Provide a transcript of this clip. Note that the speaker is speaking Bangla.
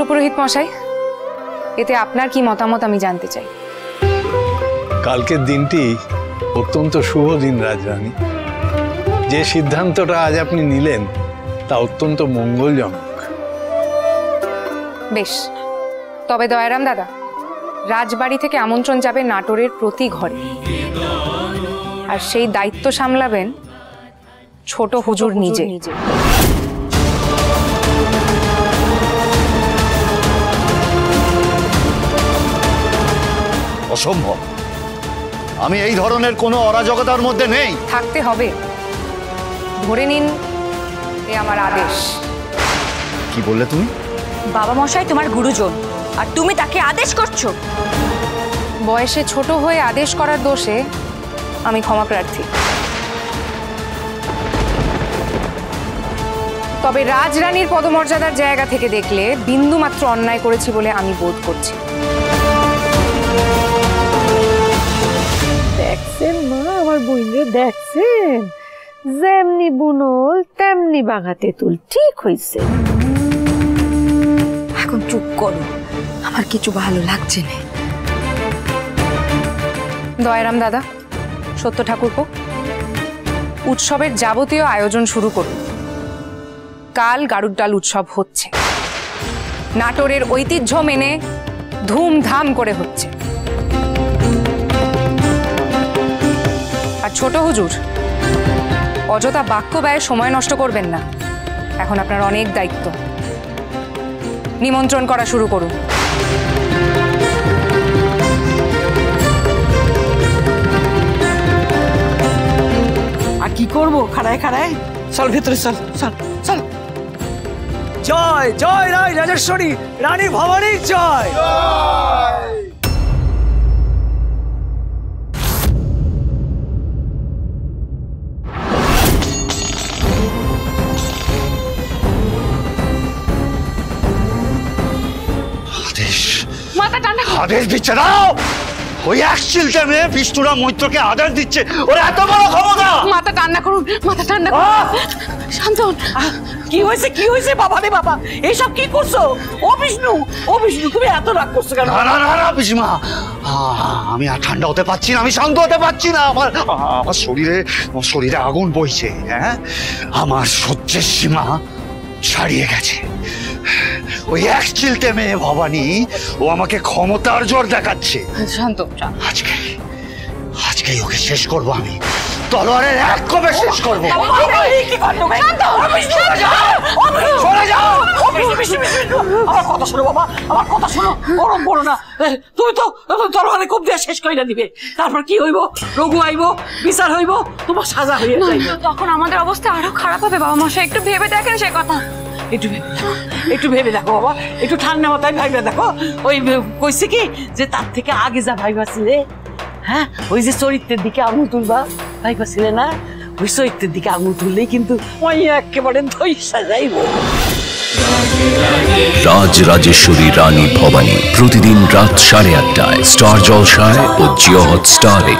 পুরোহিত মশাই, এতে আপনার কি মতামত আমি জানতে চাই। কালকের দিনটি অত্যন্ত শুভ দিন রাজরানী। যে সিদ্ধান্তটা আজ আপনি নিলেন তা অত্যন্ত মঙ্গলজনক। বেশ, তবে দয়ারাম দাদা, রাজবাড়ি থেকে আমন্ত্রণ যাবে নাটোরের প্রতি ঘরে, আর সেই দায়িত্ব সামলাবেন ছোট হুজুর নিজে। অসম্ভব, আমি এই ধরনের কোনো অরাজকতার মধ্যে নেই। থাকতে হবে, ধরে নিন এ আমার আদেশ। কি বললে তুমি? বাবা মশাই তোমার গুরুজন, আর তুমি তাকে আদেশ করছো? বয়সে ছোট হয়ে আদেশ করার দোষে আমি ক্ষমা প্রার্থী। তবে রাজরানীর পদমর্যাদার জায়গা থেকে দেখলে বিন্দু মাত্র অন্যায় করেছি বলে আমি বোধ করছি। দেখছেন মা, আমার বইনে দেখছেন, যেমনি বুনল তেমনি বাঘা তেঁতুল, ঠিক হয়েছে। এখন চুপ করো, আমার কিছু ভালো লাগছে না। দয়ারাম দাদা, সত্য ঠাকুরপো, উৎসবের যাবতীয় আয়োজন শুরু করুন। কাল গারুড্ডাল উৎসব হচ্ছে, নাটোরের ঐতিহ্য মেনে ধুমধাম করে হচ্ছে। আর ছোট হুজুর, অযথা বাক্য ব্যয়ে সময় নষ্ট করবেন না। এখন আপনার অনেক দায়িত্ব। নিমন্ত্রণ করা শুরু করুন। আর কি করবো, খাড়ায় খাড়ায় চল ভেতরে, চল চল চল। জয় জয় রায় রাজেশ্বরী রানী ভবানী জয়। আদেশ দিচ্ছে দাও। ওই এক চিলতে মেয়ে বিষ্ণুরা মৈত্রকে আদেশ দিচ্ছে, ওর এত বড় ক্ষমতা। মাথা ঠান্ডা করুন, মাথা ঠান্ডা করুন। শান্তন, কি হয়েছে, কি হয়েছে বাবা রে বাবা, এইসব কি করছো? ও বিষ্ণু, ও বিষ্ণু, তুমি এত রাগ করছো কেন? না না না পিসিমা, আমি আর ঠান্ডা হতে পারছি না, আমি শান্ত হতে পারছি না। আমার শরীরে আগুন বইছে। হ্যাঁ, আমার সহ্যের সীমা ছাড়িয়ে গেছে। ওই এক চিলতে মেয়ে ভবানী, ও আমাকে ক্ষমতার জোর দেখাচ্ছে। শান্ত, আজকেই ওকে শেষ করবো আমি, তলোয়ারের এক কোপে শেষ করবো। আমার কথা শোনো বাবা, আমার কথা শোনো, ওরম বলো না। তুমি তো তলোয়ারে কোপ দিয়ে শেষ করে দিবে, তারপর কি হইব? রঘু আইব, বিচার হইব, তোমার সাজা হইয়া যাইবে। তখন আমাদের অবস্থা আরো খারাপ হবে বাবা মশাই, একটু ভেবে দেখেন সে কথা। একটু ভেবে দেখো বাবা, একটু ঠান্ডা মাথায় ভাইবা দেখো। ওই কইছে কি যে তার থেকে আগে যা ভাইবা ছিলে, হ্যাঁ, ওই যে চরিত্রের দিকে আঙুল তুলবা ভাইবা ছিলে না, ওই চরিত্রের দিকে আঙুল তুললেই কিন্তু ওই একেবারে ধৈর্যা যাইব। রাজ রাজেশ্বরী রানী ভবানী প্রতিদিন রাত 8:30টায় স্টার জলসায় ও জিও হটস্টারে।